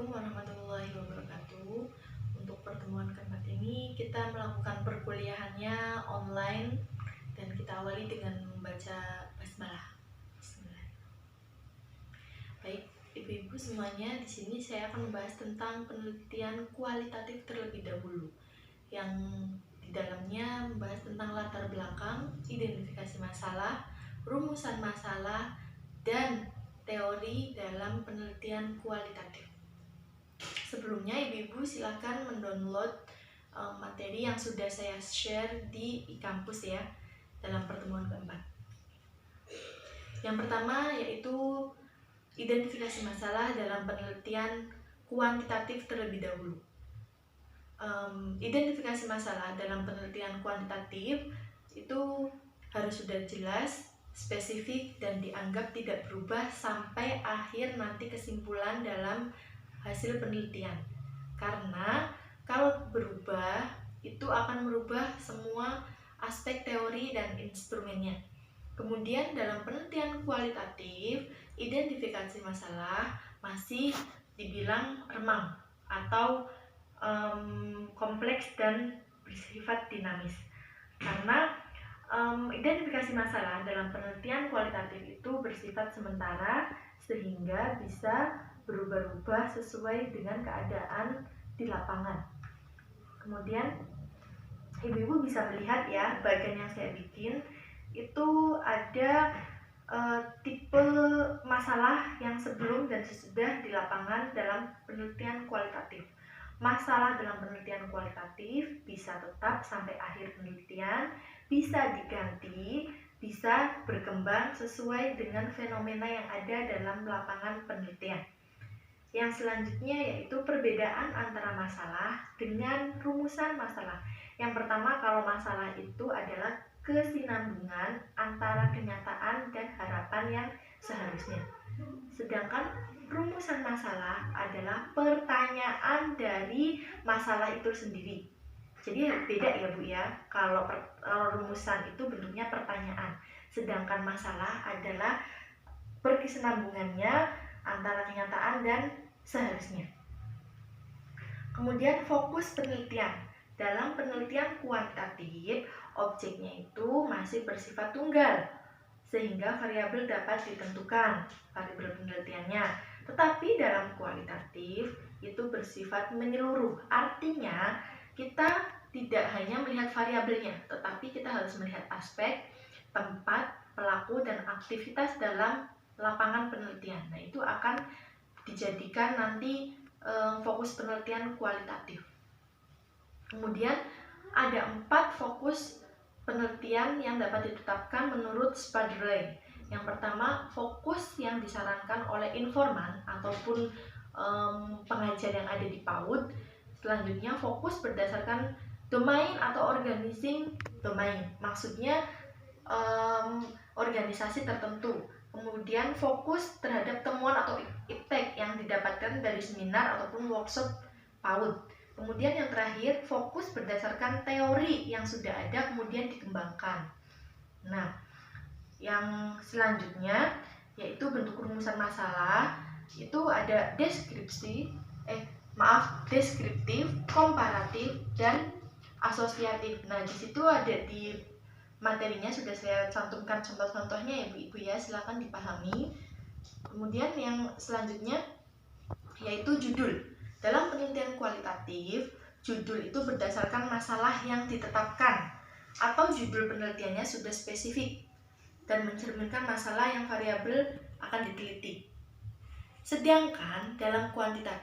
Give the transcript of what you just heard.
Assalamualaikum warahmatullahi wabarakatuh. Untuk pertemuan keempat ini kita melakukan perkuliahannya online dan kita awali dengan membaca basmalah. Bismillah. Baik, ibu-ibu semuanya, di sini saya akan membahas tentang penelitian kualitatif terlebih dahulu, yang di dalamnya membahas tentang latar belakang, identifikasi masalah, rumusan masalah, dan teori dalam penelitian kualitatif. Sebelumnya ibu-ibu silahkan mendownload materi yang sudah saya share di e-kampus ya, dalam pertemuan keempat. Yang pertama yaitu identifikasi masalah dalam penelitian kuantitatif terlebih dahulu. Identifikasi masalah dalam penelitian kuantitatif itu harus sudah jelas, spesifik, dan dianggap tidak berubah sampai akhir nanti kesimpulan dalam hasil penelitian. Karena kalau berubah itu akan merubah semua aspek teori dan instrumennya. Kemudian dalam penelitian kualitatif, identifikasi masalah masih dibilang remang atau kompleks dan bersifat dinamis. Karena identifikasi masalah dalam penelitian kualitatif itu bersifat sementara sehingga bisa berubah-ubah sesuai dengan keadaan di lapangan. Kemudian ibu-ibu bisa melihat ya, bagian yang saya bikin itu ada tipe masalah yang sebelum dan sesudah di lapangan dalam penelitian kualitatif. Masalah dalam penelitian kualitatif bisa tetap sampai akhir penelitian, bisa diganti, bisa berkembang sesuai dengan fenomena yang ada dalam lapangan penelitian. Yang selanjutnya yaitu perbedaan antara masalah dengan rumusan masalah. Yang pertama, kalau masalah itu adalah kesinambungan antara kenyataan dan harapan yang seharusnya. Sedangkan rumusan masalah adalah pertanyaan dari masalah itu sendiri. Jadi beda ya Bu ya, kalau rumusan itu bentuknya pertanyaan, sedangkan masalah adalah berkesinambungannya antara kenyataan dan seharusnya. Kemudian fokus penelitian. Dalam penelitian kuantitatif, objeknya itu masih bersifat tunggal, sehingga variabel dapat ditentukan, variabel penelitiannya. Tetapi dalam kualitatif itu bersifat menyeluruh, artinya kita tidak hanya melihat variabelnya, tetapi kita harus melihat aspek, tempat, pelaku, dan aktivitas dalam lapangan penelitian. Nah, itu akan dijadikan nanti fokus penelitian kualitatif. Kemudian ada 4 fokus penelitian yang dapat ditetapkan menurut Spaderley. Yang pertama, fokus yang disarankan oleh informan ataupun pengajar yang ada di PAUD. Selanjutnya, fokus berdasarkan domain atau organizing domain. Maksudnya organisasi tertentu. Kemudian fokus terhadap temuan atau iptek yang didapatkan dari seminar ataupun workshop PAUD. Kemudian yang terakhir, fokus berdasarkan teori yang sudah ada kemudian dikembangkan. Nah, yang selanjutnya yaitu bentuk rumusan masalah. Itu ada deskriptif, komparatif, dan asosiatif. Nah, di situ ada di materinya sudah saya cantumkan contoh-contohnya ya Bu-ibu ya, silakan dipahami. Kemudian yang selanjutnya yaitu judul. Dalam penelitian kualitatif, judul itu berdasarkan masalah yang ditetapkan atau judul penelitiannya sudah spesifik dan mencerminkan masalah yang variabel akan diteliti. Sedangkan dalam kuantitatif